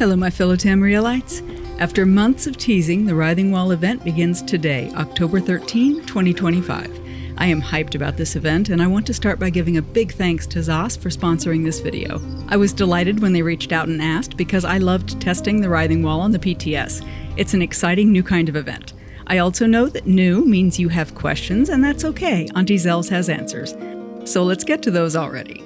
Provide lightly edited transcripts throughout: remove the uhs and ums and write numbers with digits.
Hello, my fellow Tamrielites. After months of teasing, the Writhing Wall event begins today, October 13, 2025. I am hyped about this event, and I want to start by giving a big thanks to ZOS for sponsoring this video. I was delighted when they reached out and asked because I loved testing the Writhing Wall on the PTS. It's an exciting new kind of event. I also know that new means you have questions, and that's okay. Auntie Zels has answers. So let's get to those already.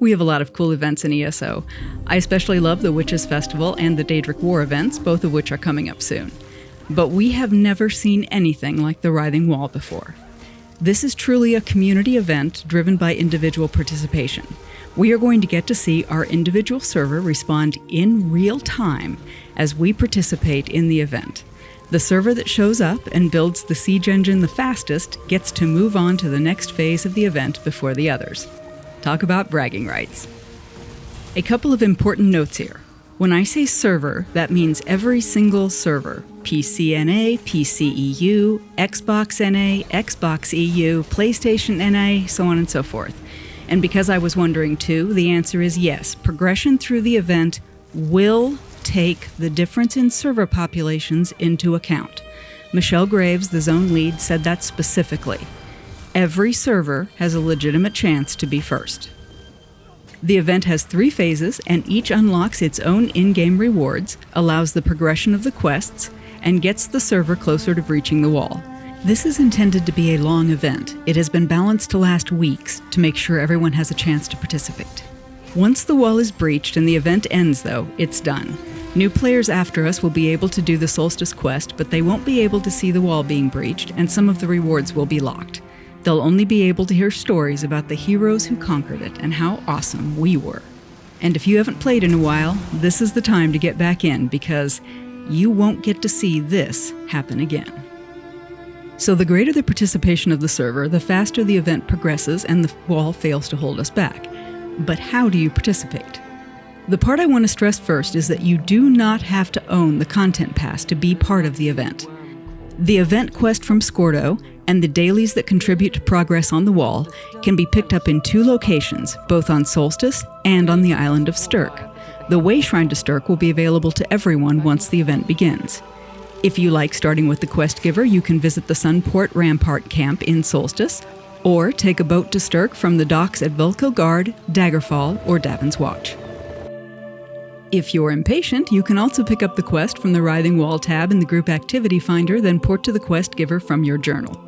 We have a lot of cool events in ESO. I especially love the Witches Festival and the Daedric War events, both of which are coming up soon. But we have never seen anything like the Writhing Wall before. This is truly a community event driven by individual participation. We are going to get to see our individual server respond in real time as we participate in the event. The server that shows up and builds the siege engine the fastest gets to move on to the next phase of the event before the others. Talk about bragging rights. A couple of important notes here. When I say server, that means every single server. PCNA, PCEU, Xbox NA, Xbox EU, PlayStation NA, so on and so forth. And because I was wondering too, the answer is yes. Progression through the event will take the difference in server populations into account. Michelle Graves, the zone lead, said that specifically. Every server has a legitimate chance to be first. The event has 3 phases, and each unlocks its own in-game rewards, allows the progression of the quests, and gets the server closer to breaching the wall. This is intended to be a long event. It has been balanced to last weeks to make sure everyone has a chance to participate. Once the wall is breached and the event ends, though, it's done. New players after us will be able to do the Solstice quest, but they won't be able to see the wall being breached, and some of the rewards will be locked. They'll only be able to hear stories about the heroes who conquered it and how awesome we were. And if you haven't played in a while, this is the time to get back in because you won't get to see this happen again. So the greater the participation of the server, the faster the event progresses and the wall fails to hold us back. But how do you participate? The part I want to stress first is that you do not have to own the content pass to be part of the event. The event quest from Scordo and the dailies that contribute to progress on the wall can be picked up in 2 locations, both on Solstice and on the island of Stirk. The Way Shrine to Stirk will be available to everyone once the event begins. If you like starting with the quest giver, you can visit the Sunport Rampart camp in Solstice, or take a boat to Stirk from the docks at Vulkilgard, Daggerfall, or Davin's Watch. If you're impatient, you can also pick up the quest from the Writhing Wall tab in the Group Activity Finder, then port to the quest giver from your journal.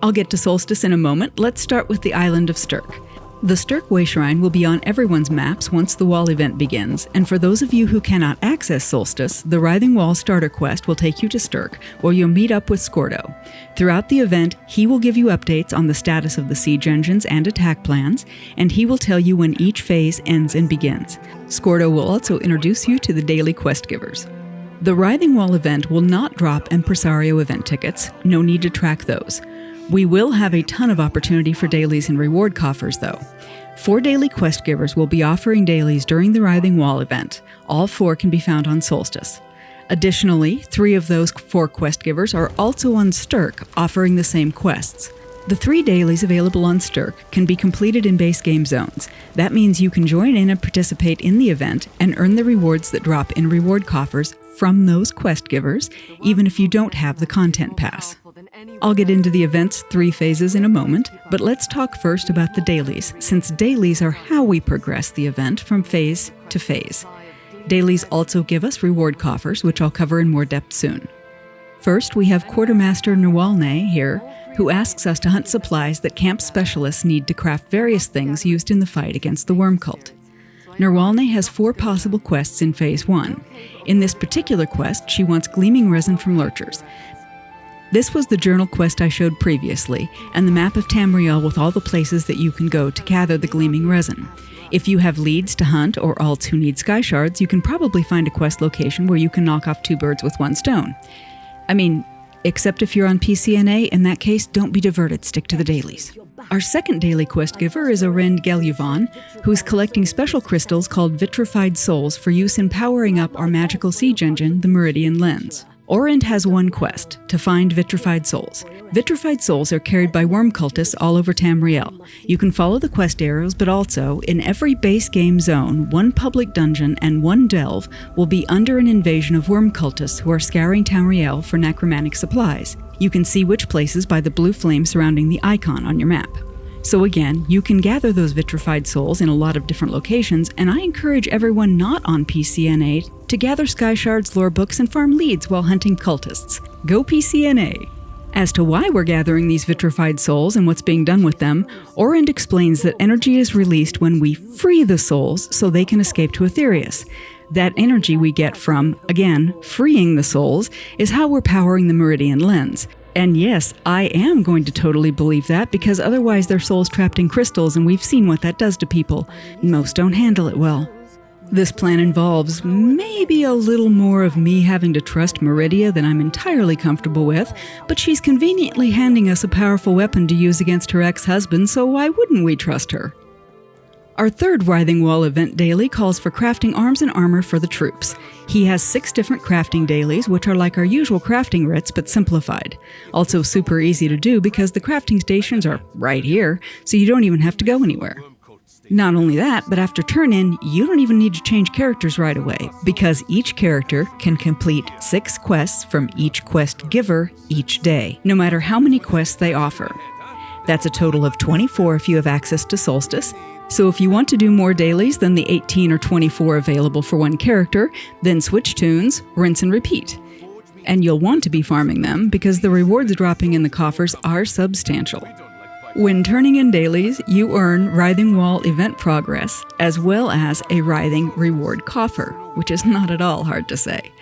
I'll get to Solstice in a moment. Let's start with the island of Stirk. The Stirk Way Shrine will be on everyone's maps once the wall event begins, and for those of you who cannot access Solstice, the Writhing Wall starter quest will take you to Stirk, where you'll meet up with Scordo. Throughout the event, he will give you updates on the status of the siege engines and attack plans, and he will tell you when each phase ends and begins. Scordo will also introduce you to the daily quest givers. The Writhing Wall event will not drop Impresario event tickets, no need to track those. We will have a ton of opportunity for dailies and reward coffers, though. 4 daily quest givers will be offering dailies during the Writhing Wall event. All 4 can be found on Solstice. Additionally, 3 of those 4 quest givers are also on Stirk, offering the same quests. The 3 dailies available on Stirk can be completed in base game zones. That means you can join in and participate in the event and earn the rewards that drop in reward coffers from those quest givers, even if you don't have the content pass. I'll get into the event's 3 phases in a moment, but let's talk first about the dailies, since dailies are how we progress the event from phase to phase. Dailies also give us reward coffers, which I'll cover in more depth soon. First, we have Quartermaster Nawalne here, who asks us to hunt supplies that camp specialists need to craft various things used in the fight against the Worm Cult. Nawalne has 4 possible quests in Phase 1. In this particular quest, she wants gleaming resin from lurchers. This was the journal quest I showed previously, and the map of Tamriel with all the places that you can go to gather the gleaming resin. If you have leads to hunt or alts who need sky shards, you can probably find a quest location where you can knock off 2 birds with 1 stone. I mean, except if you're on PCNA, in that case, don't be diverted, stick to the dailies. Our second daily quest giver is Orend Geluvon, who's collecting special crystals called Vitrified Souls for use in powering up our magical siege engine, the Meridian Lens. Orend has one quest, to find vitrified souls. Vitrified souls are carried by worm cultists all over Tamriel. You can follow the quest arrows, but also, in every base game zone, one public dungeon and one delve will be under an invasion of worm cultists who are scouring Tamriel for necromantic supplies. You can see which places by the blue flame surrounding the icon on your map. So again, you can gather those vitrified souls in a lot of different locations, and I encourage everyone not on PCNA to gather Skyshard's lore books and farm leads while hunting cultists. Go PCNA! As to why we're gathering these vitrified souls and what's being done with them, Orend explains that energy is released when we free the souls so they can escape to Aetherius. That energy we get from, again, freeing the souls, is how we're powering the Meridian Lens. And yes, I am going to totally believe that, because otherwise their souls trapped in crystals, and we've seen what that does to people. Most don't handle it well. This plan involves maybe a little more of me having to trust Meridia than I'm entirely comfortable with, but she's conveniently handing us a powerful weapon to use against her ex-husband, so why wouldn't we trust her? Our third Writhing Wall event daily calls for crafting arms and armor for the troops. He has 6 different crafting dailies, which are like our usual crafting writs, but simplified. Also super easy to do because the crafting stations are right here, so you don't even have to go anywhere. Not only that, but after turn-in, you don't even need to change characters right away, because each character can complete 6 quests from each quest giver each day, no matter how many quests they offer. That's a total of 24 if you have access to Solstice. So if you want to do more dailies than the 18 or 24 available for one character, then switch tunes, rinse and repeat. And you'll want to be farming them because the rewards dropping in the coffers are substantial. When turning in dailies, you earn Writhing Wall event progress, as well as a Writhing reward coffer, which is not at all hard to say.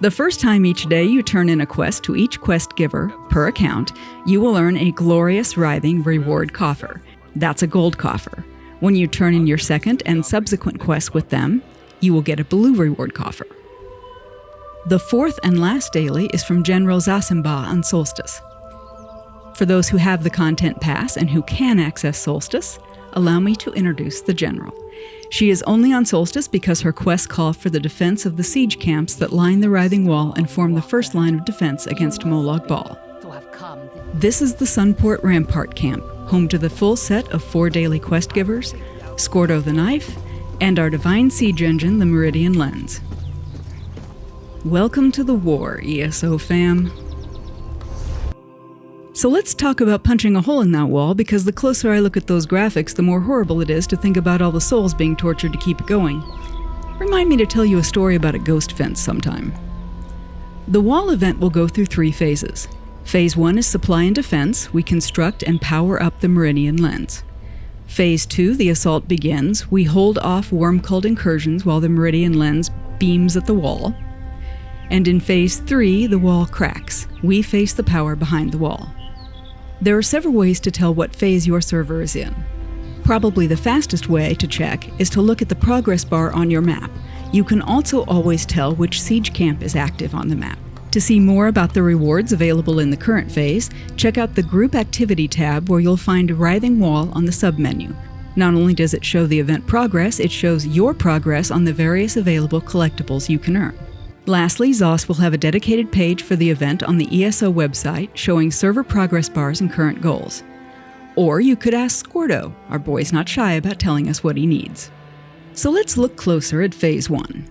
The first time each day you turn in a quest to each quest giver, per account, you will earn a glorious Writhing reward coffer. That's a gold coffer. When you turn in your second and subsequent quests with them, you will get a blue reward coffer. The fourth and last daily is from General Zasimba on Solstice. For those who have the content pass and who can access Solstice, allow me to introduce the General. She is only on Solstice because her quests call for the defense of the siege camps that line the Writhing Wall and form the first line of defense against Molag Bal. This is the Sunport Rampart Camp, home to the full set of 4 daily quest givers, Scordo the Knife, and our divine siege engine, the Meridian Lens. Welcome to the war, ESO fam. So let's talk about punching a hole in that wall, because the closer I look at those graphics, the more horrible it is to think about all the souls being tortured to keep it going. Remind me to tell you a story about a ghost fence sometime. The wall event will go through 3 phases. Phase 1 is supply and defense. We construct and power up the Meridian Lens. Phase 2, the assault begins. We hold off worm cult incursions while the Meridian Lens beams at the wall. And in Phase 3, the wall cracks. We face the power behind the wall. There are several ways to tell what phase your server is in. Probably the fastest way to check is to look at the progress bar on your map. You can also always tell which siege camp is active on the map. To see more about the rewards available in the current phase, check out the Group Activity tab where you'll find Writhing Wall on the submenu. Not only does it show the event progress, it shows your progress on the various available collectibles you can earn. Lastly, ZOS will have a dedicated page for the event on the ESO website showing server progress bars and current goals. Or you could ask Scordo. Our boy's not shy about telling us what he needs. So let's look closer at Phase 1.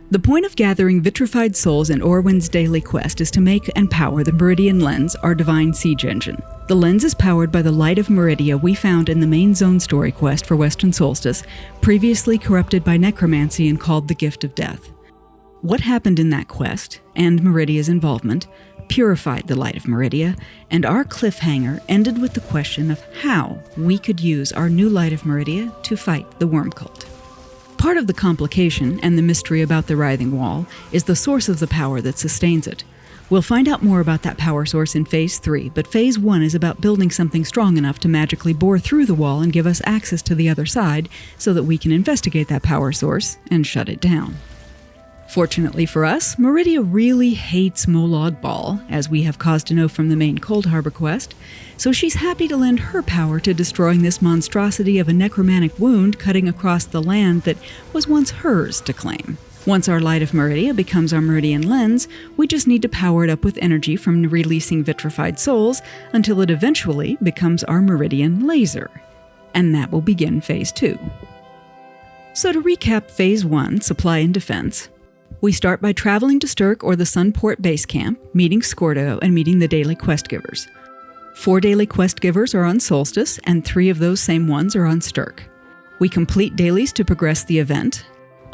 The point of gathering vitrified souls in Orwin's daily quest is to make and power the Meridian Lens, our divine siege engine. The lens is powered by the light of Meridia we found in the main zone story quest for Western Solstice, previously corrupted by necromancy and called the Gift of Death. What happened in that quest, and Meridia's involvement, purified the light of Meridia, and our cliffhanger ended with the question of how we could use our new light of Meridia to fight the worm cult. Part of the complication and the mystery about the Writhing Wall is the source of the power that sustains it. We'll find out more about that power source in Phase 3, but Phase 1 is about building something strong enough to magically bore through the wall and give us access to the other side so that we can investigate that power source and shut it down. Fortunately for us, Meridia really hates Molag Bal, as we have cause to know from the main Cold Harbor quest, so she's happy to lend her power to destroying this monstrosity of a necromantic wound cutting across the land that was once hers to claim. Once our Light of Meridia becomes our Meridian Lens, we just need to power it up with energy from releasing vitrified souls until it eventually becomes our Meridian Laser. And that will begin Phase 2. So to recap Phase 1, Supply and Defense, we start by traveling to Stirk or the Sunport Base Camp, meeting Scordo, and meeting the daily quest givers. 4 daily quest givers are on Solstice, and 3 of those same ones are on Stirk. We complete dailies to progress the event.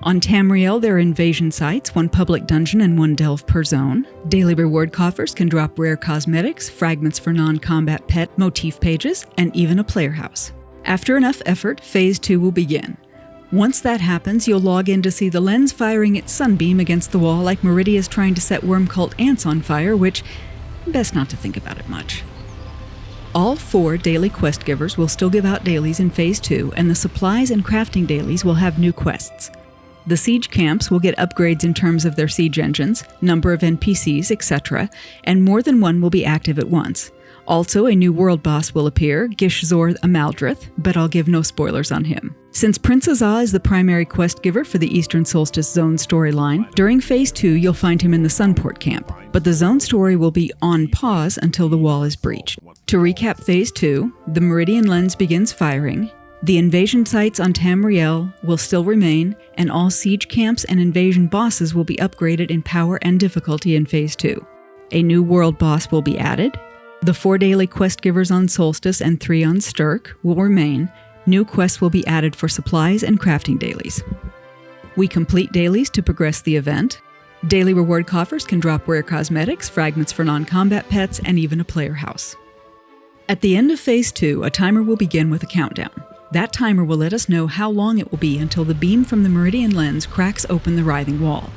On Tamriel, there are invasion sites, 1 public dungeon and 1 delve per zone. Daily reward coffers can drop rare cosmetics, fragments for non-combat pet, motif pages, and even a player house. After enough effort, Phase 2 will begin. Once that happens, you'll log in to see the lens firing its sunbeam against the wall like Meridia is trying to set worm cult ants on fire, which, best not to think about it much. All 4 daily quest givers will still give out dailies in Phase 2, and the supplies and crafting dailies will have new quests. The siege camps will get upgrades in terms of their siege engines, number of NPCs, etc., and more than one will be active at once. Also, a new world boss will appear, Gishzor Amaldrith, but I'll give no spoilers on him. Since Prince Azah is the primary quest giver for the Eastern Solstice Zone storyline, during Phase 2 you'll find him in the Sunport camp, but the Zone story will be on pause until the wall is breached. To recap Phase 2, the Meridian Lens begins firing, the invasion sites on Tamriel will still remain, and all siege camps and invasion bosses will be upgraded in power and difficulty in Phase 2. A new world boss will be added. The 4 daily quest givers on Solstice and 3 on Stirk will remain. New quests will be added for supplies and crafting dailies. We complete dailies to progress the event. Daily reward coffers can drop rare cosmetics, fragments for non-combat pets, and even a player house. At the end of Phase 2, a timer will begin with a countdown. That timer will let us know how long it will be until the beam from the Meridian Lens cracks open the Writhing Wall.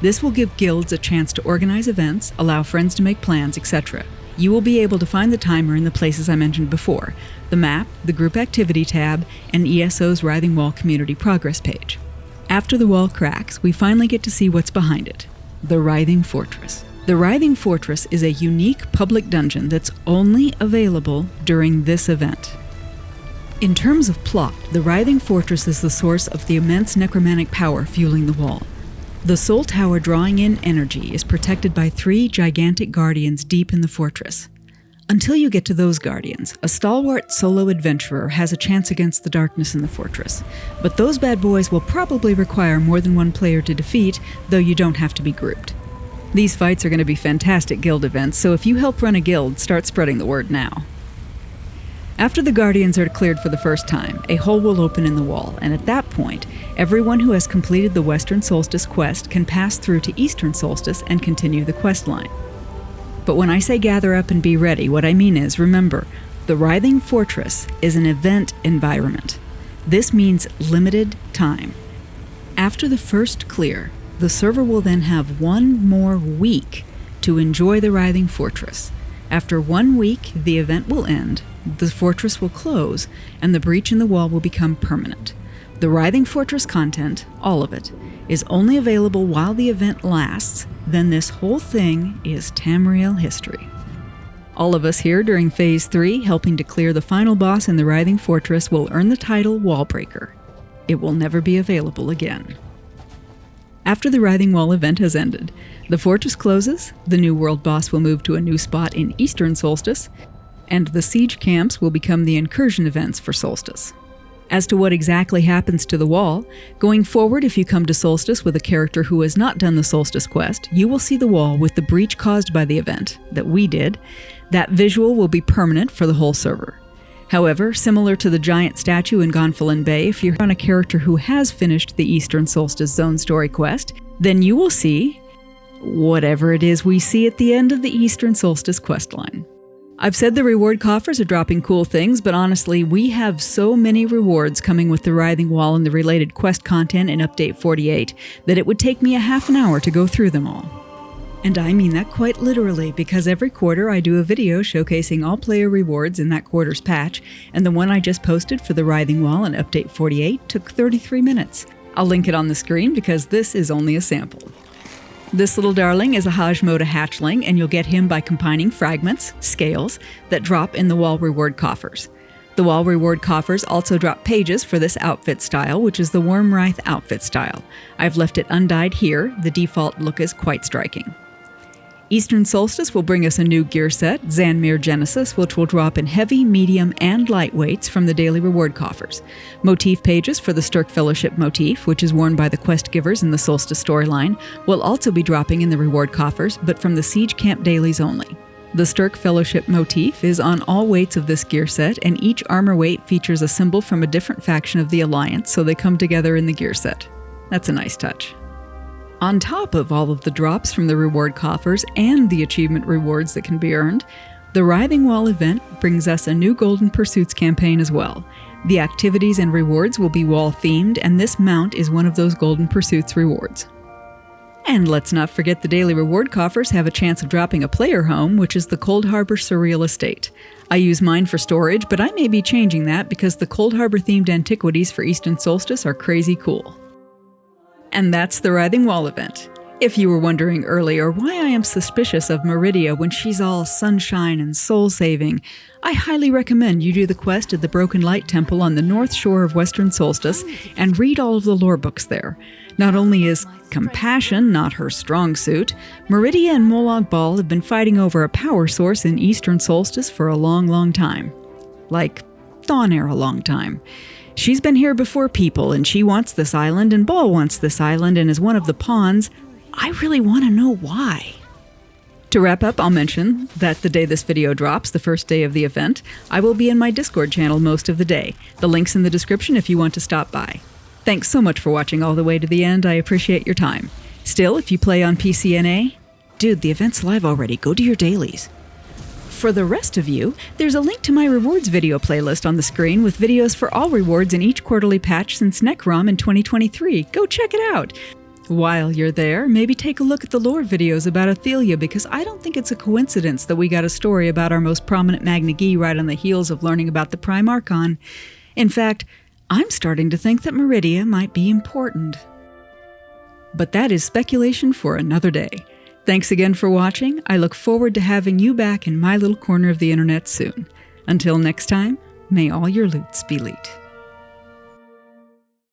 This will give guilds a chance to organize events, allow friends to make plans, etc. You will be able to find the timer in the places I mentioned before: the map, the group activity tab, and ESO's Writhing Wall community progress page. After the wall cracks, we finally get to see what's behind it: the Writhing Fortress. The Writhing Fortress is a unique public dungeon that's only available during this event. In terms of plot, the Writhing Fortress is the source of the immense necromantic power fueling the wall. The Soul Tower drawing in energy is protected by 3 gigantic guardians deep in the fortress. Until you get to those guardians, a stalwart solo adventurer has a chance against the darkness in the fortress, but those bad boys will probably require more than 1 player to defeat, though you don't have to be grouped. These fights are going to be fantastic guild events, so if you help run a guild, start spreading the word now. After the Guardians are cleared for the first time, a hole will open in the wall, and at that point, everyone who has completed the Western Solstice quest can pass through to Eastern Solstice and continue the quest line. But when I say gather up and be ready, what I mean is, remember, the Writhing Fortress is an event environment. This means limited time. After the first clear, the server will then have 1 more week to enjoy the Writhing Fortress. After 1 week, the event will end, the fortress will close, and the breach in the wall will become permanent. The Writhing Fortress content, all of it, is only available while the event lasts, then this whole thing is Tamriel history. All of us here during Phase 3, helping to clear the final boss in the Writhing Fortress, will earn the title Wallbreaker. It will never be available again. After the Writhing Wall event has ended, the fortress closes, the new world boss will move to a new spot in Eastern Solstice, and the siege camps will become the incursion events for Solstice. As to what exactly happens to the wall, going forward, if you come to Solstice with a character who has not done the Solstice quest, you will see the wall with the breach caused by the event, that we did. That visual will be permanent for the whole server. However, similar to the giant statue in Gonfalon Bay, if you're on a character who has finished the Eastern Solstice Zone story quest, then you will see whatever it is we see at the end of the Eastern Solstice questline. I've said the reward coffers are dropping cool things, but honestly, we have so many rewards coming with the Writhing Wall and the related quest content in Update 48 that it would take me a half an hour to go through them all. And I mean that quite literally, because every quarter I do a video showcasing all player rewards in that quarter's patch, and the one I just posted for the Writhing Wall in Update 48 took 33 minutes. I'll link it on the screen because this is only a sample. This little darling is a Hajmoda hatchling, and you'll get him by combining fragments, scales, that drop in the wall reward coffers. The wall reward coffers also drop pages for this outfit style, which is the Wormwrithe outfit style. I've left it undyed here. The default look is quite striking. Eastern Solstice will bring us a new gear set, Zanmir Genesis, which will drop in heavy, medium, and light weights from the daily reward coffers. Motif pages for the Stirk Fellowship motif, which is worn by the quest givers in the Solstice storyline, will also be dropping in the reward coffers, but from the Siege Camp dailies only. The Stirk Fellowship motif is on all weights of this gear set, and each armor weight features a symbol from a different faction of the Alliance, so they come together in the gear set. That's a nice touch. On top of all of the drops from the reward coffers and the achievement rewards that can be earned, the Writhing Wall event brings us a new Golden Pursuits campaign as well. The activities and rewards will be wall-themed, and this mount is one of those Golden Pursuits rewards. And let's not forget the daily reward coffers have a chance of dropping a player home, which is the Cold Harbor Surreal Estate. I use mine for storage, but I may be changing that because the Cold Harbor-themed antiquities for Eastern Solstice are crazy cool. And that's the Writhing Wall event. If you were wondering earlier why I am suspicious of Meridia when she's all sunshine and soul-saving, I highly recommend you do the quest at the Broken Light Temple on the north shore of Western Solstice and read all of the lore books there. Not only is compassion not her strong suit, Meridia and Molag Bal have been fighting over a power source in Eastern Solstice for a long time. Like, Dawn Era long time. She's been here before people, and she wants this island, and Bal wants this island, and is one of the pawns. I really want to know why. To wrap up, I'll mention that the day this video drops, the first day of the event, I will be in my Discord channel most of the day. The link's in the description if you want to stop by. Thanks so much for watching all the way to the end. I appreciate your time. Still, if you play on PCNA, dude, the event's live already. Go do your dailies. For the rest of you, there's a link to my rewards video playlist on the screen with videos for all rewards in each quarterly patch since Necrom in 2023. Go check it out! While you're there, maybe take a look at the lore videos about Athelia, because I don't think it's a coincidence that we got a story about our most prominent Magna Gi right on the heels of learning about the Prime Archon. In fact, I'm starting to think that Meridia might be important. But that is speculation for another day. Thanks again for watching. I look forward to having you back in my little corner of the internet soon. Until next time, may all your loots be leet.